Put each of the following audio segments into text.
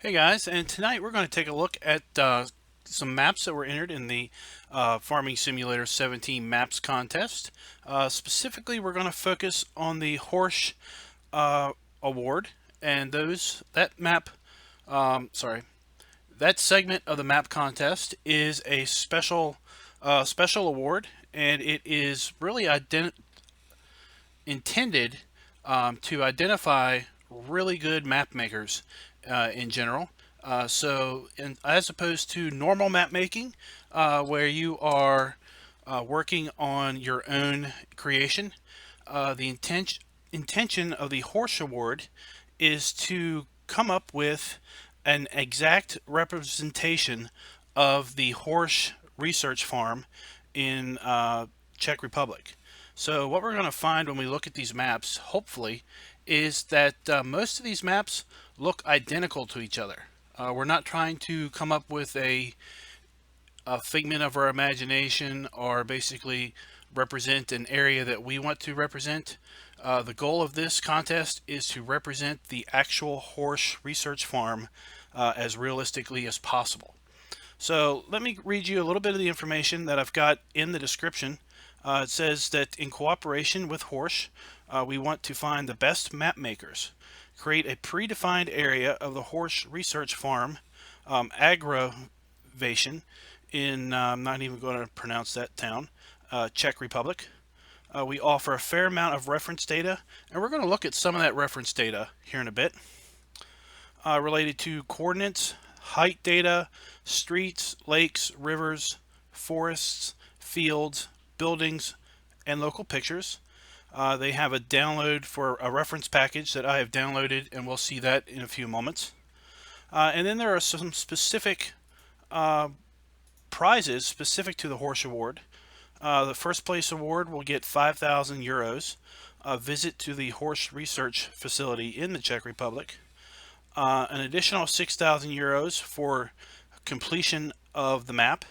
Hey guys, and tonight we're going to take a look at some maps that were entered in the Farming Simulator 17 Maps contest. Specifically, we're going to focus on the Horsch uh, award, and that segment of the map contest is a special award, and it is really intended to identify really good map makers in general. As opposed to normal map making, where you are working on your own creation, the intention of the Horsch Award is to come up with an exact representation of the Horsch research farm in Czech Republic. So what we're going to find when we look at these maps, hopefully, is that most of these maps look identical to each other. We're not trying to come up with a figment of our imagination or basically represent an area that we want to represent. The goal of this contest is to represent the actual Horsch research farm as realistically as possible. So let me read you a little bit of the information that I've got in the description. It says that in cooperation with Horsch, we want to find the best map makers, create a predefined area of the Horsch research farm, AgroVation, I'm not even going to pronounce that town, Czech Republic. We offer a fair amount of reference data, and we're going to look at some of that reference data here in a bit, related to coordinates, height data, streets, lakes, rivers, forests, fields, buildings, and local pictures. They have a download for a reference package that I have downloaded, and we'll see that in a few moments. And then there are some specific prizes specific to the Horsch Award. The first place award will get 5,000 euros, a visit to the Horsch Research Facility in the Czech Republic, an additional 6,000 euros for completion of the map.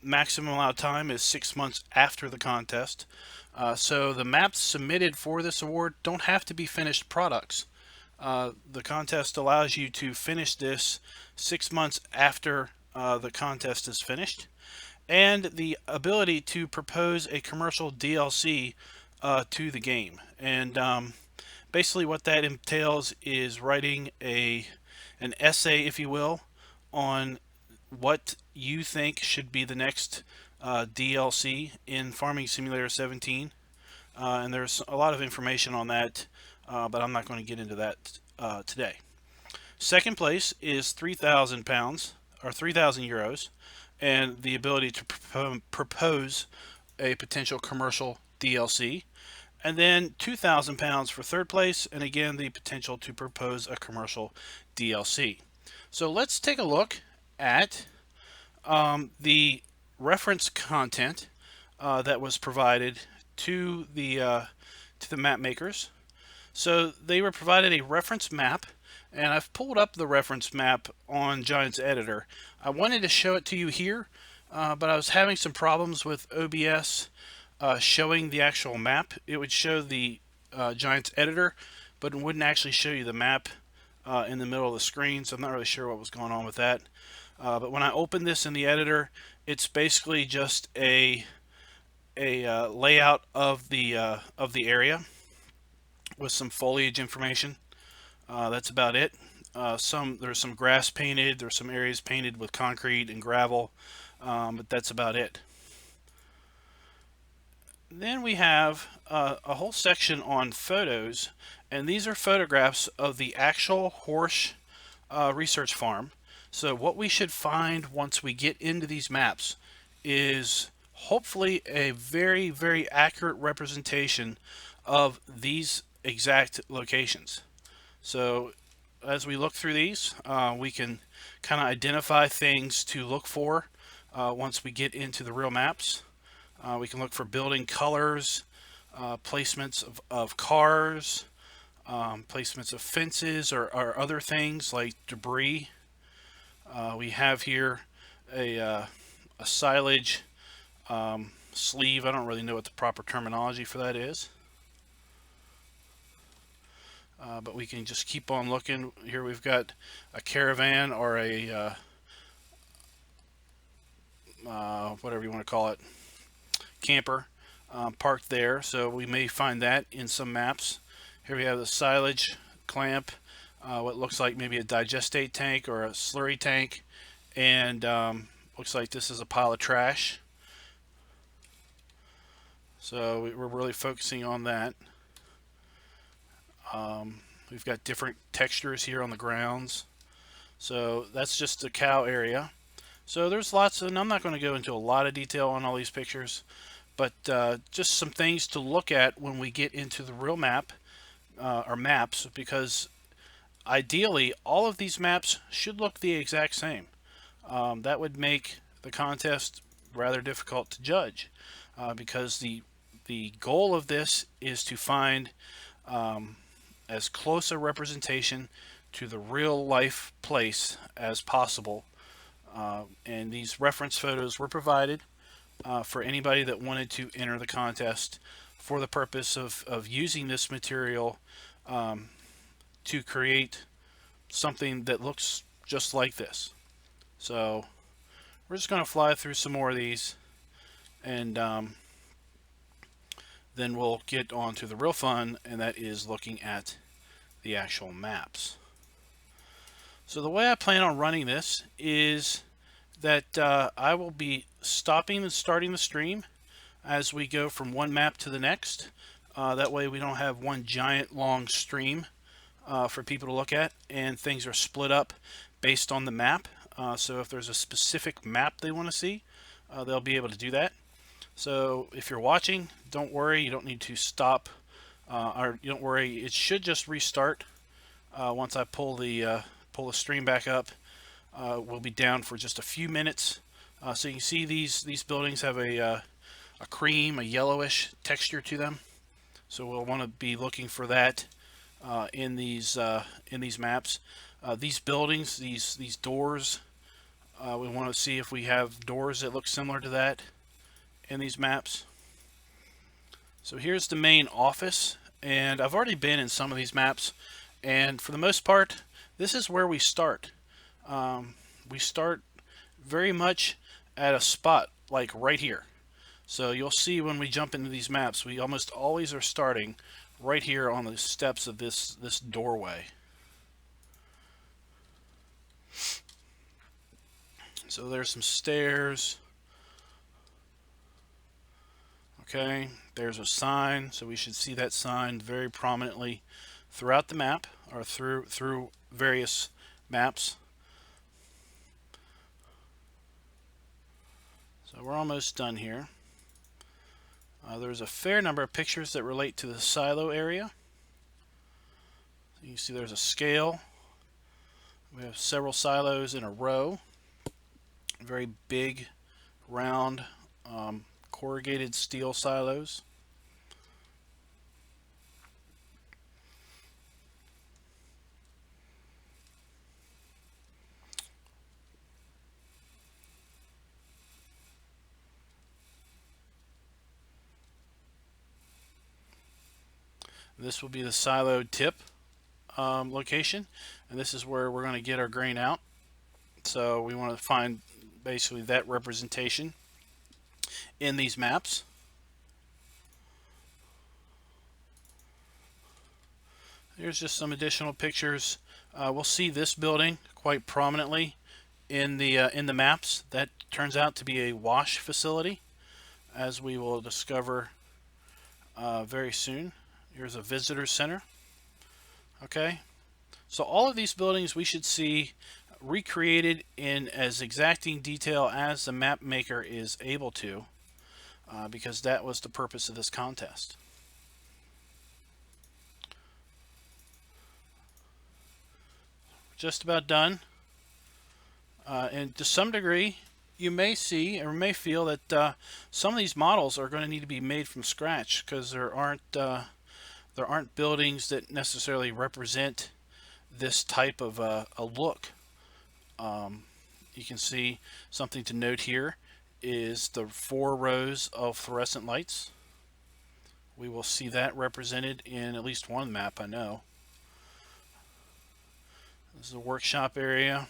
Maximum amount of time is 6 months after the contest. So the maps submitted for this award don't have to be finished products. The contest allows you to finish this 6 months after the contest is finished, and the ability to propose a commercial DLC to the game. And basically what that entails is writing an essay, if you will, on what you think should be the next DLC in Farming Simulator 17. And there's a lot of information on that, but I'm not going to get into that today. Second place is £3,000 or 3,000 euros, and the ability to propose a potential commercial DLC. And then £2,000 for third place, and again the potential to propose a commercial DLC. So let's take a look at the reference content that was provided to the map makers. So they were provided a reference map, and I've pulled up the reference map on Giants Editor. I wanted to show it to you here, but I was having some problems with OBS showing the actual map. It would show the Giants Editor, but it wouldn't actually show you the map in the middle of the screen, so I'm not really sure what was going on with that. But when I open this in the editor, it's basically just a layout of the area with some foliage information. That's about it. There's some grass painted. There's some areas painted with concrete and gravel, but that's about it. Then we have a whole section on photos, and these are photographs of the actual Horsch research farm. So what we should find once we get into these maps is hopefully a very, very accurate representation of these exact locations. So as we look through these, we can kind of identify things to look for once we get into the real maps. We can look for building colors, placements of cars, placements of fences or other things like debris. We have here a silage sleeve. I don't really know what the proper terminology for that is. but we can just keep on looking. Here we've got a caravan or a whatever you want to call it, camper parked there, so we may find that in some maps. Here we have the silage clamp, what looks like maybe a digestate tank or a slurry tank, and looks like this is a pile of trash. So we're really focusing on that. We've got different textures here on the grounds. So that's just the cow area. So there's lots, and I'm not going to go into a lot of detail on all these pictures, but just some things to look at when we get into the real map, or maps, because ideally all of these maps should look the exact same. That would make the contest rather difficult to judge, because the goal of this is to find as close a representation to the real life place as possible. And these reference photos were provided for anybody that wanted to enter the contest for the purpose of using this material to create something that looks just like this. So we're just going to fly through some more of these, and then we'll get on to the real fun, and that is looking at the actual maps. So the way I plan on running this is that I will be stopping and starting the stream as we go from one map to the next. That way we don't have one giant long stream for people to look at, and things are split up based on the map. So if there's a specific map they want to see, they'll be able to do that. So if you're watching, don't worry, you don't need to stop, or you don't worry, it should just restart once I pull the stream back up. We'll be down for just a few minutes. So you can see these buildings have a cream, a yellowish texture to them. So we'll want to be looking for that in these maps. These buildings, these doors, we want to see if we have doors that look similar to that in these maps. So here's the main office, and I've already been in some of these maps, and for the most part this is where we start. We start very much at a spot like right here. So you'll see when we jump into these maps, we almost always are starting right here on the steps of this doorway. So there's some stairs. Okay, there's a sign, so we should see that sign very prominently throughout the map, or through various maps. So we're almost done here. There's a fair number of pictures that relate to the silo area. You can see there's a scale. We have several silos in a row. Very big, round, corrugated steel silos. This will be the silo tip location, and this is where we're going to get our grain out. So we want to find basically that representation in these maps. Here's just some additional pictures. We'll see this building quite prominently in the maps. That turns out to be a wash facility, as we will discover very soon. Here's a visitor center. Okay, so all of these buildings we should see recreated in as exacting detail as the map maker is able to, because that was the purpose of this contest. Just about done, and to some degree you may see or may feel that some of these models are going to need to be made from scratch, because there aren't buildings that necessarily represent this type of a look. You can see something to note here is the 4 rows of fluorescent lights. We will see that represented in at least one map, I know. This is the workshop area.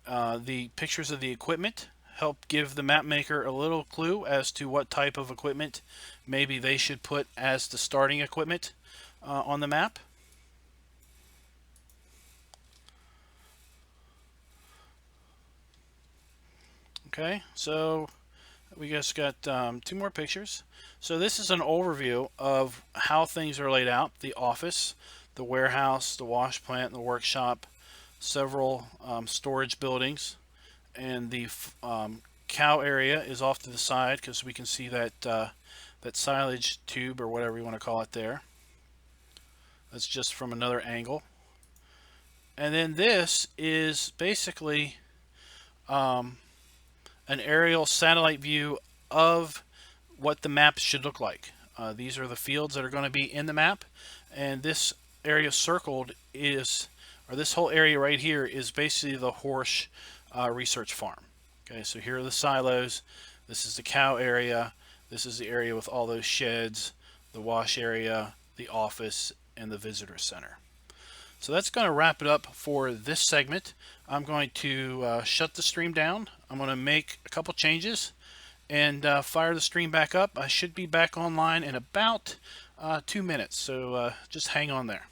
The pictures of the equipment help give the map maker a little clue as to what type of equipment maybe they should put as the starting equipment on the map. Okay, so we just got 2 more pictures. So this is an overview of how things are laid out: the office, the warehouse, the wash plant, the workshop, several storage buildings, and the cow area is off to the side because we can see that that silage tube, or whatever you want to call it there. That's just from another angle. And then this is basically an aerial satellite view of what the map should look like. These are the fields that are going to be in the map, and this area circled is, or this whole area right here, is basically the Horsch research farm. Okay, so here are the silos. This is the cow area. This is the area with all those sheds, the wash area, the office, and the visitor center. So that's going to wrap it up for this segment. I'm going to shut the stream down. I'm going to make a couple changes and fire the stream back up. I should be back online in about 2 minutes, so just hang on there.